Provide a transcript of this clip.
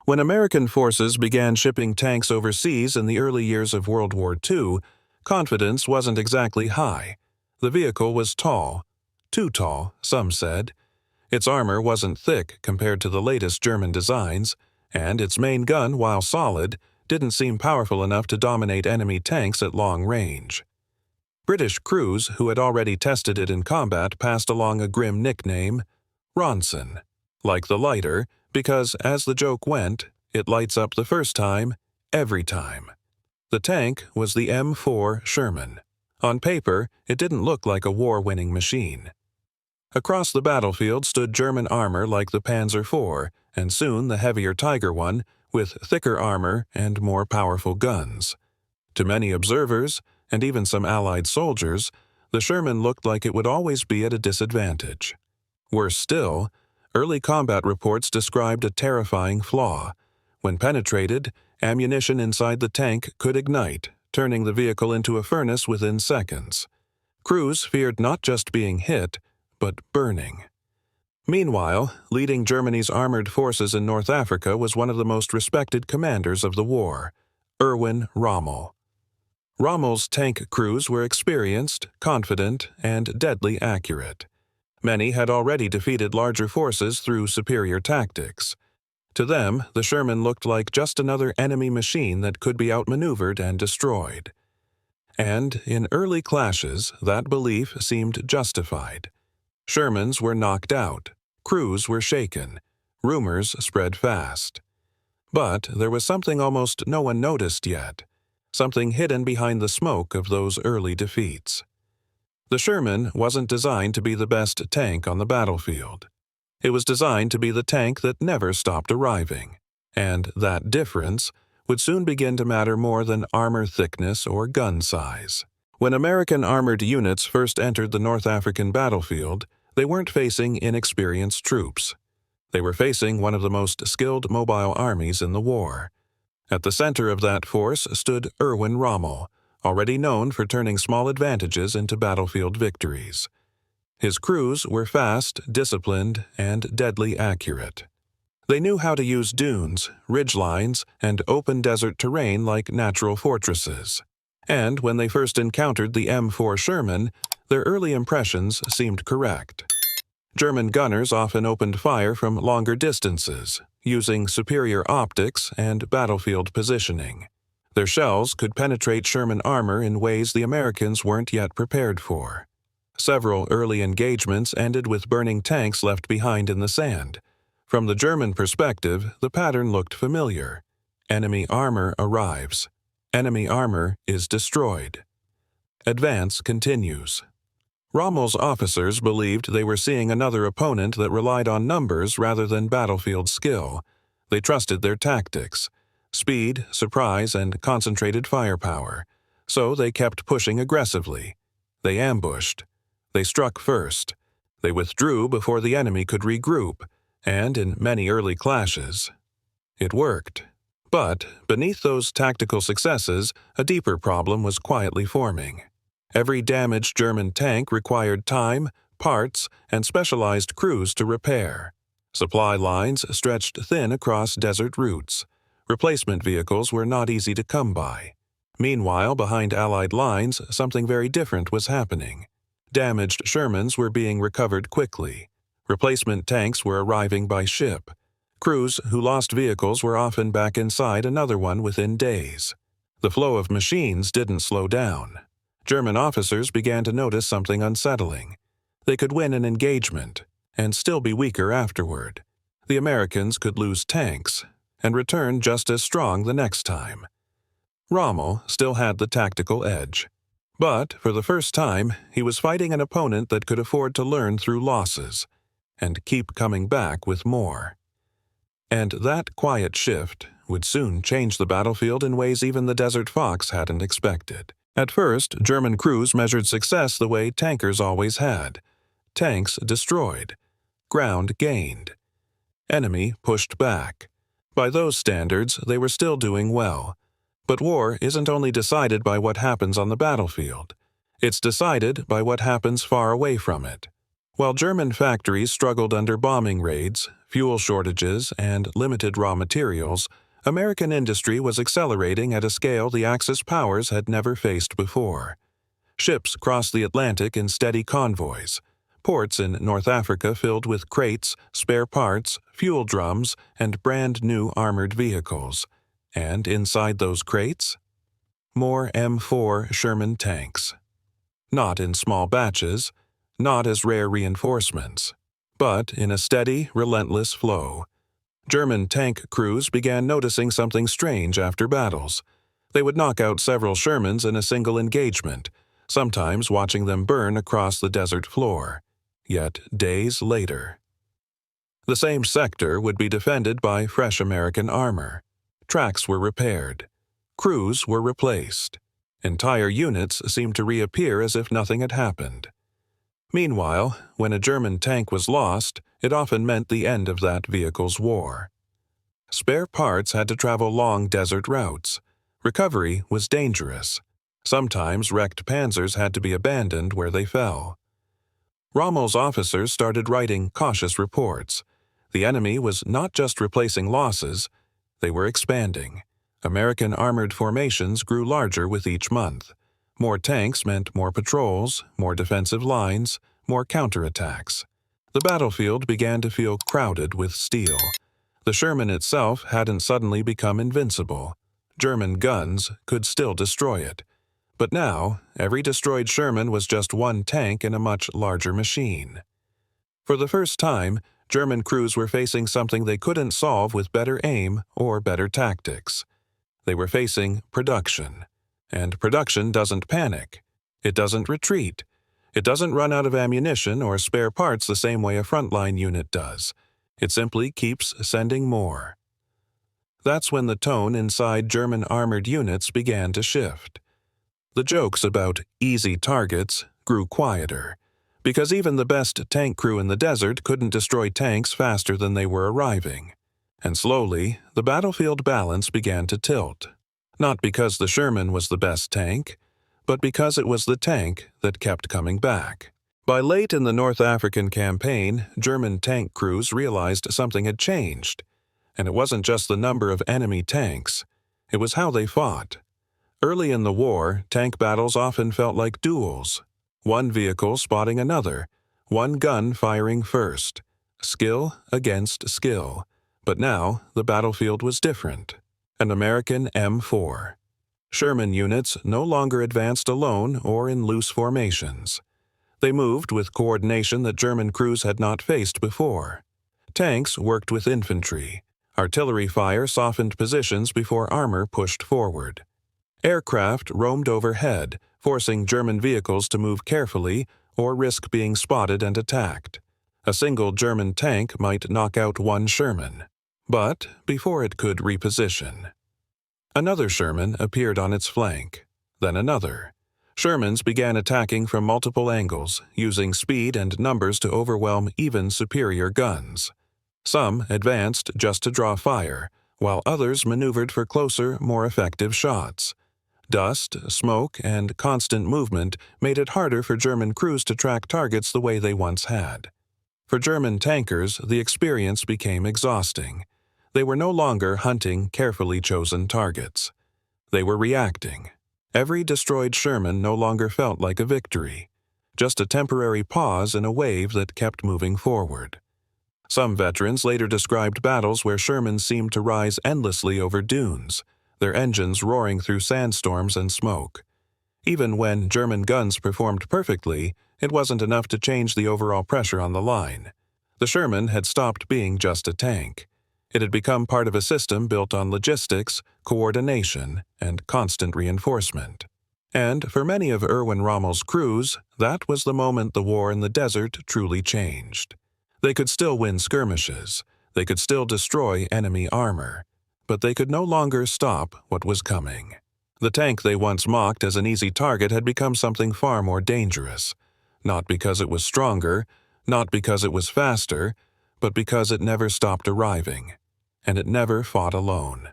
When American forces began shipping tanks overseas in the early years of World War II, confidence wasn't exactly high. The vehicle was tall. Too tall, some said. Its armor wasn't thick compared to the latest German designs, and its main gun, while solid, didn't seem powerful enough to dominate enemy tanks at long range. British crews who had already tested it in combat passed along a grim nickname, Ronson, like the lighter, because, as the joke went, it lights up the first time, every time. The tank was the M4 Sherman. On paper, it didn't look like a war-winning machine. Across the battlefield stood German armor like the Panzer IV, and soon the heavier Tiger one, with thicker armor and more powerful guns. To many observers, and even some Allied soldiers, the Sherman looked like it would always be at a disadvantage. Worse still, early combat reports described a terrifying flaw. When penetrated, ammunition inside the tank could ignite, turning the vehicle into a furnace within seconds. Crews feared not just being hit, but burning. Meanwhile, leading Germany's armored forces in North Africa was one of the most respected commanders of the war, Erwin Rommel. Rommel's tank crews were experienced, confident, and deadly accurate. Many had already defeated larger forces through superior tactics. To them, the Sherman looked like just another enemy machine that could be outmaneuvered and destroyed. And in early clashes, that belief seemed justified. Shermans were knocked out, crews were shaken, rumors spread fast. But there was something almost no one noticed yet, something hidden behind the smoke of those early defeats. The Sherman wasn't designed to be the best tank on the battlefield. It was designed to be the tank that never stopped arriving, and that difference would soon begin to matter more than armor thickness or gun size. When American armored units first entered the North African battlefield, they weren't facing inexperienced troops. They were facing one of the most skilled mobile armies in the war. At the center of that force stood Erwin Rommel, already known for turning small advantages into battlefield victories. His crews were fast, disciplined, and deadly accurate. They knew how to use dunes, ridgelines, and open desert terrain like natural fortresses. And when they first encountered the M4 Sherman, their early impressions seemed correct. German gunners often opened fire from longer distances, using superior optics and battlefield positioning. Their shells could penetrate Sherman armor in ways the Americans weren't yet prepared for. Several early engagements ended with burning tanks left behind in the sand. From the German perspective, the pattern looked familiar. Enemy armor arrives. Enemy armor is destroyed. Advance continues. Rommel's officers believed they were seeing another opponent that relied on numbers rather than battlefield skill. They trusted their tactics, speed, surprise, and concentrated firepower. So they kept pushing aggressively. They ambushed. They struck first. They withdrew before the enemy could regroup, and in many early clashes, it worked. But beneath those tactical successes, a deeper problem was quietly forming. Every damaged German tank required time, parts, and specialized crews to repair. Supply lines stretched thin across desert routes. Replacement vehicles were not easy to come by. Meanwhile, behind Allied lines, something very different was happening. Damaged Shermans were being recovered quickly. Replacement tanks were arriving by ship. Crews who lost vehicles were often back inside another one within days. The flow of machines didn't slow down. German officers began to notice something unsettling. They could win an engagement and still be weaker afterward. The Americans could lose tanks and return just as strong the next time. Rommel still had the tactical edge. But for the first time, he was fighting an opponent that could afford to learn through losses and keep coming back with more. And that quiet shift would soon change the battlefield in ways even the Desert Fox hadn't expected. At first, German crews measured success the way tankers always had. Tanks destroyed. Ground gained. Enemy pushed back. By those standards, they were still doing well. But war isn't only decided by what happens on the battlefield. It's decided by what happens far away from it. While German factories struggled under bombing raids, fuel shortages, and limited raw materials, American industry was accelerating at a scale the Axis powers had never faced before. Ships crossed the Atlantic in steady convoys. Ports in North Africa filled with crates, spare parts, fuel drums, and brand-new armored vehicles. And inside those crates? More M4 Sherman tanks. Not in small batches, not as rare reinforcements, but in a steady, relentless flow. German tank crews began noticing something strange after battles. They would knock out several Shermans in a single engagement, sometimes watching them burn across the desert floor. Yet days later, the same sector would be defended by fresh American armor. Tracks were repaired. Crews were replaced. Entire units seemed to reappear as if nothing had happened. Meanwhile, when a German tank was lost, it often meant the end of that vehicle's war. Spare parts had to travel long desert routes. Recovery was dangerous. Sometimes wrecked panzers had to be abandoned where they fell. Rommel's officers started writing cautious reports. The enemy was not just replacing losses, they were expanding. American armored formations grew larger with each month. More tanks meant more patrols, more defensive lines, more counterattacks. The battlefield began to feel crowded with steel. The Sherman itself hadn't suddenly become invincible. German guns could still destroy it. But now, every destroyed Sherman was just one tank in a much larger machine. For the first time, German crews were facing something they couldn't solve with better aim or better tactics. They were facing production. And production doesn't panic. It doesn't retreat. It doesn't run out of ammunition or spare parts the same way a frontline unit does. It simply keeps sending more. That's when the tone inside German armored units began to shift. The jokes about easy targets grew quieter, because even the best tank crew in the desert couldn't destroy tanks faster than they were arriving. And slowly, the battlefield balance began to tilt. Not because the Sherman was the best tank, but because it was the tank that kept coming back. By late in the North African campaign, German tank crews realized something had changed. And it wasn't just the number of enemy tanks, it was how they fought. Early in the war, tank battles often felt like duels. One vehicle spotting another, one gun firing first. Skill against skill. But now, the battlefield was different. An American M4. Sherman units no longer advanced alone or in loose formations. They moved with coordination that German crews had not faced before. Tanks worked with infantry. Artillery fire softened positions before armor pushed forward. Aircraft roamed overhead, forcing German vehicles to move carefully or risk being spotted and attacked. A single German tank might knock out one Sherman, but before it could reposition. Another Sherman appeared on its flank, then another. Shermans began attacking from multiple angles, using speed and numbers to overwhelm even superior guns. Some advanced just to draw fire, while others maneuvered for closer, more effective shots. Dust, smoke, and constant movement made it harder for German crews to track targets the way they once had. For German tankers, the experience became exhausting. They were no longer hunting carefully chosen targets. They were reacting. Every destroyed Sherman no longer felt like a victory, just a temporary pause in a wave that kept moving forward. Some veterans later described battles where Shermans seemed to rise endlessly over dunes, their engines roaring through sandstorms and smoke. Even when German guns performed perfectly, it wasn't enough to change the overall pressure on the line. The Sherman had stopped being just a tank. It had become part of a system built on logistics, coordination, and constant reinforcement. And for many of Erwin Rommel's crews, that was the moment the war in the desert truly changed. They could still win skirmishes, they could still destroy enemy armor, but they could no longer stop what was coming. The tank they once mocked as an easy target had become something far more dangerous, not because it was stronger, not because it was faster, but because it never stopped arriving, and it never fought alone.